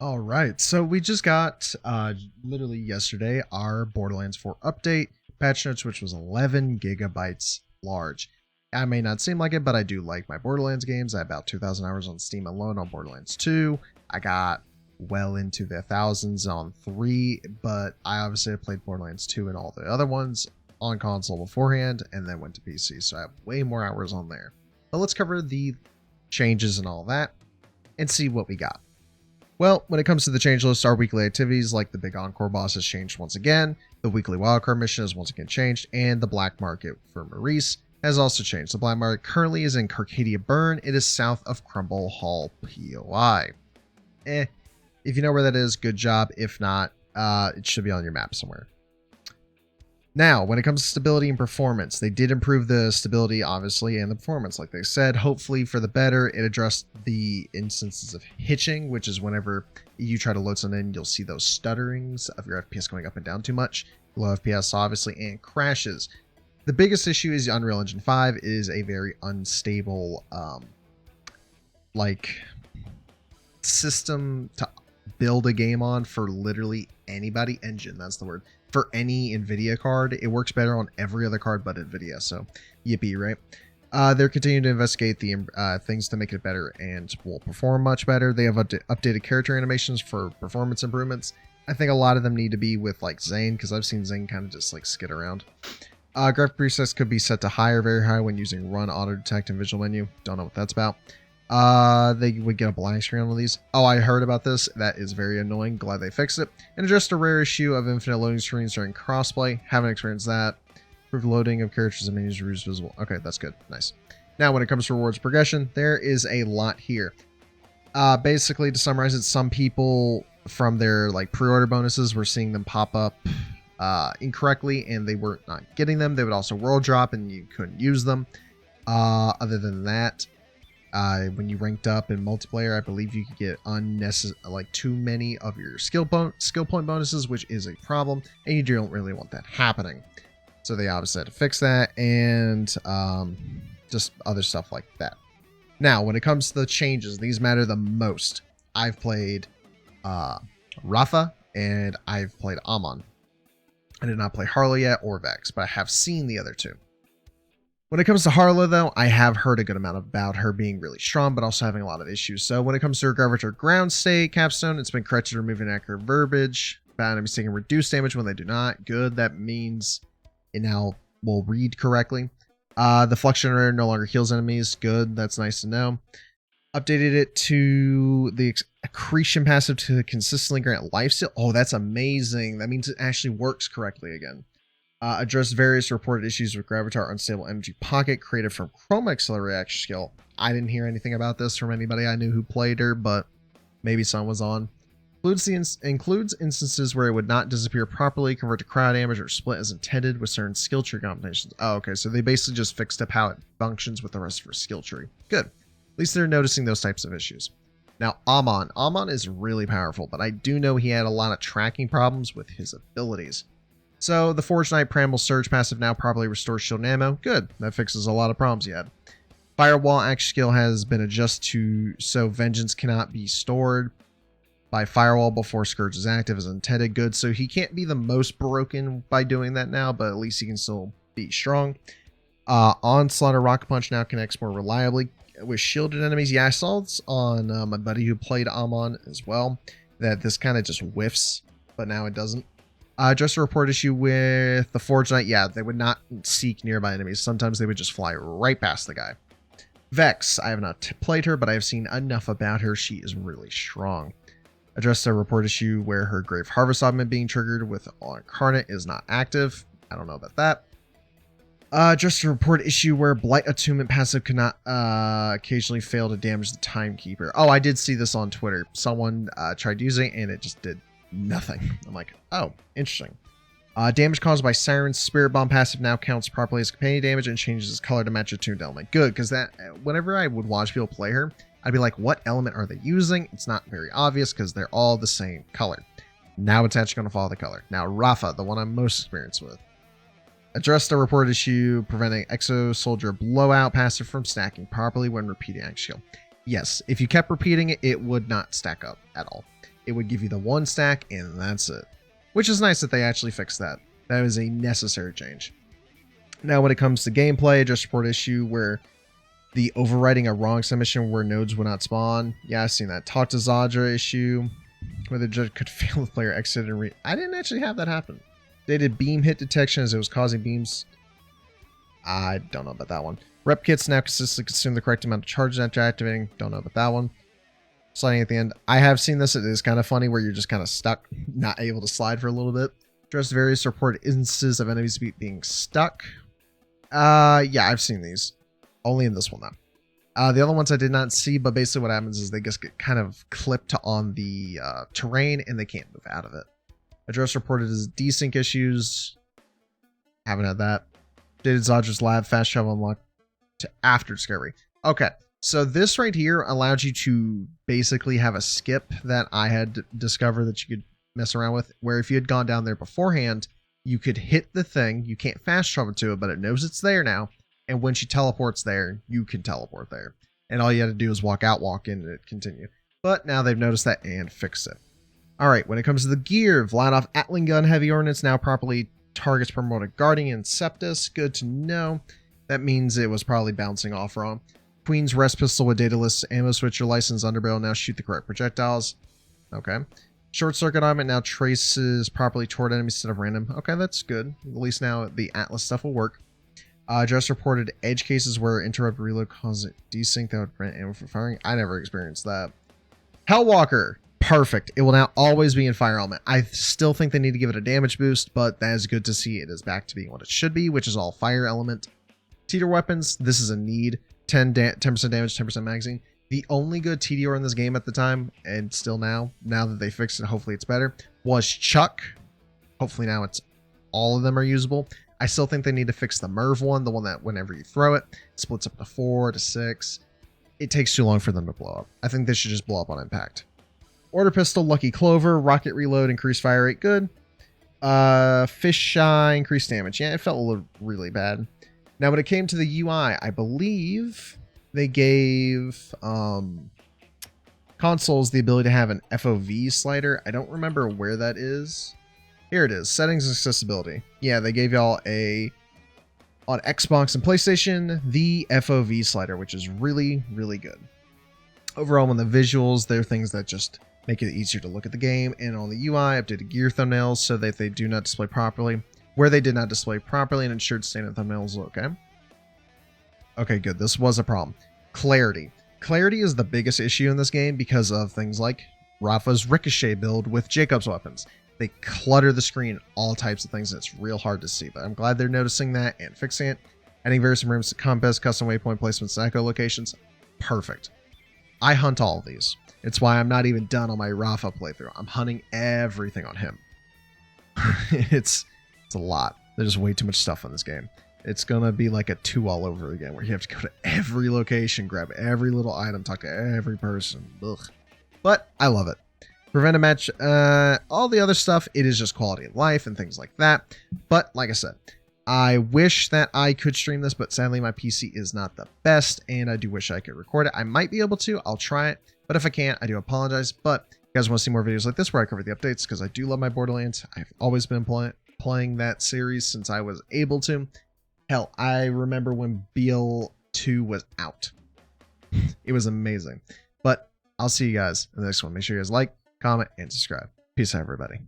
All right, so we just got literally yesterday our Borderlands 4 update patch notes, which was 11 gigabytes large. I may not seem like it, but I do like my Borderlands games. I have about 2,000 hours on Steam alone on Borderlands 2. I got well into the thousands on 3, but I obviously have played Borderlands 2 and all the other ones on console beforehand, and then went to PC, so I have way more hours on there. But let's cover the changes and all that, and see what we got. Well, when it comes to the change list, our weekly activities like the big Encore boss has changed once again, the weekly wildcard mission has once again changed, and the black market for Maurice has also changed. The black market currently is in Carcadia Burn. It is south of Crumble Hall POI. If you know where that is, good job. If not, it should be on your map somewhere. Now, when it comes to stability and performance, they did improve the stability, obviously, and the performance, like they said, hopefully for the better. It addressed the instances of hitching, which is whenever you try to load something in, you'll see those stutterings of your FPS going up and down too much. Low FPS, obviously, and crashes. The biggest issue is Unreal Engine 5 is a very unstable, system to build a game on for literally anybody. Engine, that's the word. For any NVIDIA card. It works better on every other card but NVIDIA, so yippee, right? They're continuing to investigate the things to make it better and will perform much better. They have updated character animations for performance improvements. I think a lot of them need to be with like Zane, because I've seen Zane kind of just like skid around. Graphic presets could be set to high or very high when using run, auto detect, and visual menu. Don't know what that's about. They would get a blank screen on one of these. Oh, I heard about this. That is very annoying. Glad they fixed it. And just a rare issue of infinite loading screens during crossplay. Haven't experienced that. Improved loading of characters and menus are visible. Okay, that's good. Nice. Now, when it comes to rewards progression, there is a lot here. Basically, to summarize it, some people from their like pre-order bonuses were seeing them pop up incorrectly, and they were not getting them. They would also world drop, and you couldn't use them. Other than that, when you ranked up in multiplayer, I believe you could get too many of your skill point bonuses, which is a problem, and you don't really want that happening. So they obviously had to fix that, and just other stuff like that. Now, when it comes to the changes, these matter the most. I've played Rafa, and I've played Amon. I did not play Harlow yet or Vex, but I have seen the other two. When it comes to Harlow, though, I have heard a good amount about her being really strong, but also having a lot of issues. So when it comes to her Gravitar ground state capstone, it's been corrected to remove inaccurate verbiage. Bad enemies taking reduced damage when they do not. Good. That means it now will read correctly. The Flux Generator no longer heals enemies. Good. That's nice to know. Updated it to the accretion passive to consistently grant lifesteal. Oh, that's amazing. That means it actually works correctly again. Addressed various reported issues with Gravitar Unstable Energy Pocket created from Chroma Accelerate Action Skill. I didn't hear anything about this from anybody I knew who played her, but maybe someone was on. Includes instances where it would not disappear properly, convert to cryo damage, or split as intended with certain skill tree combinations. Oh, okay, so they basically just fixed up how it functions with the rest of her skill tree. Good. At least they're noticing those types of issues. Now, Amon. Amon is really powerful, but I do know he had a lot of tracking problems with his abilities. So, the Forge Knight Primal Surge passive now properly restores shield and ammo. Good. That fixes a lot of problems he had. Firewall action skill has been adjusted so Vengeance cannot be stored by Firewall before Scourge is active as intended. Good. So, he can't be the most broken by doing that now, but at least he can still be strong. Onslaught or Rocket Punch now connects more reliably with shielded enemies. Yeah, I saw this on my buddy who played Amon as well, that this kind of just whiffs, but now it doesn't. Just a report issue with the Forge Knight. Yeah, they would not seek nearby enemies. Sometimes they would just fly right past the guy. Vex. I have not played her, but I have seen enough about her. She is really strong. Addressed a report issue where her Grave Harvest augment being triggered with All Incarnate is not active. I don't know about that. Just a report issue where Blight Attunement passive could not occasionally fail to damage the Timekeeper. Oh, I did see this on Twitter. Someone tried using it and it just did nothing. I'm like, oh, interesting. Damage caused by Siren's Spirit Bomb passive now counts properly as companion damage and changes its color to match a tuned element. Good, because that whenever I would watch people play her, I'd be like, what element are they using? It's not very obvious because they're all the same color. Now it's actually going to follow the color. Now Rafa, the one I'm most experienced with. Addressed a reported issue preventing Exo Soldier Blowout passive from stacking properly when repeating action skill. Yes, if you kept repeating it, it would not stack up at all. It would give you the one stack and that's it. Which is nice that they actually fixed that. That was a necessary change. Now when it comes to gameplay, just report issue where the overwriting a wrong submission where nodes would not spawn. Yeah, I've seen that. Talk to Zadra issue where the judge could fail the player exit and I didn't actually have that happen. They did beam hit detection as it was causing beams. I don't know about that one. Rep kits now consistently consume the correct amount of charges after activating. Don't know about that one. Sliding at the end. I have seen this. It is kind of funny where you're just kind of stuck, not able to slide for a little bit. Address various reported instances of enemies being stuck. Yeah, I've seen these. Only in this one though. The other ones I did not see, but basically what happens is they just get kind of clipped on the terrain and they can't move out of it. Address reported as desync issues. Haven't had that. Updated Zadra's lab fast travel unlocked to after discovery. Okay, so this right here allowed you to basically have a skip that I had discovered that you could mess around with, where if you had gone down there beforehand, you could hit the thing. You can't fast travel to it, but it knows it's there now. And when she teleports there, you can teleport there. And all you had to do is walk out, walk in, and it continue. But now they've noticed that and fixed it. Alright, when it comes to the gear, Vladov Atlan gun heavy ordnance now properly targets promoted Guardian and Septus. Good to know. That means it was probably bouncing off wrong. Queen's rest pistol with dataless ammo switcher license underbarrel now shoot the correct projectiles. Okay. Short circuit armament now traces properly toward enemies instead of random. Okay, that's good. At least now the Atlas stuff will work. Just reported edge cases where interrupt reload causes desync that would prevent ammo from firing. I never experienced that. Hellwalker. Perfect. It will now always be in fire element. I still think they need to give it a damage boost, but that is good to see it is back to being what it should be, which is all fire element. Teeter weapons, this is a need. 10% damage, 10% magazine. The only good TDR in this game at the time, and still now that they fixed it, hopefully it's better, was Chuck. Hopefully now it's all of them are usable. I still think they need to fix the Merv one, the one that whenever you throw it, splits up to 4 to 6. It takes too long for them to blow up. I think they should just blow up on impact. Order pistol, Lucky Clover, rocket reload, increased fire rate, good. Fisheye, increased damage. Yeah, it felt really bad. Now, when it came to the UI, I believe they gave consoles the ability to have an FOV slider. I don't remember where that is. Here it is, settings and accessibility. Yeah, they gave y'all on Xbox and PlayStation, the FOV slider, which is really, really good. Overall, on the visuals, there are things that just make it easier to look at the game. And on the UI, updated gear thumbnails so that they do not display properly. Where they did not display properly and ensured standard thumbnails, okay? Okay, good. This was a problem. Clarity. Clarity is the biggest issue in this game because of things like Rafa's Ricochet build with Jacob's weapons. They clutter the screen, all types of things, and it's real hard to see. But I'm glad they're noticing that and fixing it. Adding various rooms to compass, custom waypoint placements, and echo locations. Perfect. I hunt all of these. It's why I'm not even done on my Rafa playthrough. I'm hunting everything on him. It's a lot. There's way too much stuff in this game. It's gonna be like a 2 all over again, where you have to go to every location, grab every little item, talk to every person. Ugh. But I love it. Prevent a match, all the other stuff, it is just quality of life and things like that. But like I said, I wish that I could stream this, but sadly my PC is not the best, and I do wish I could record it. I might be able to. I'll try it. But if I can't, I do apologize. But if you guys want to see more videos like this where I cover the updates, because I do love my Borderlands. I've always been playing that series since I was able to. Hell, I remember when BL2 was out. It was amazing. But I'll see you guys in the next one. Make sure you guys like, comment, and subscribe. Peace out, everybody.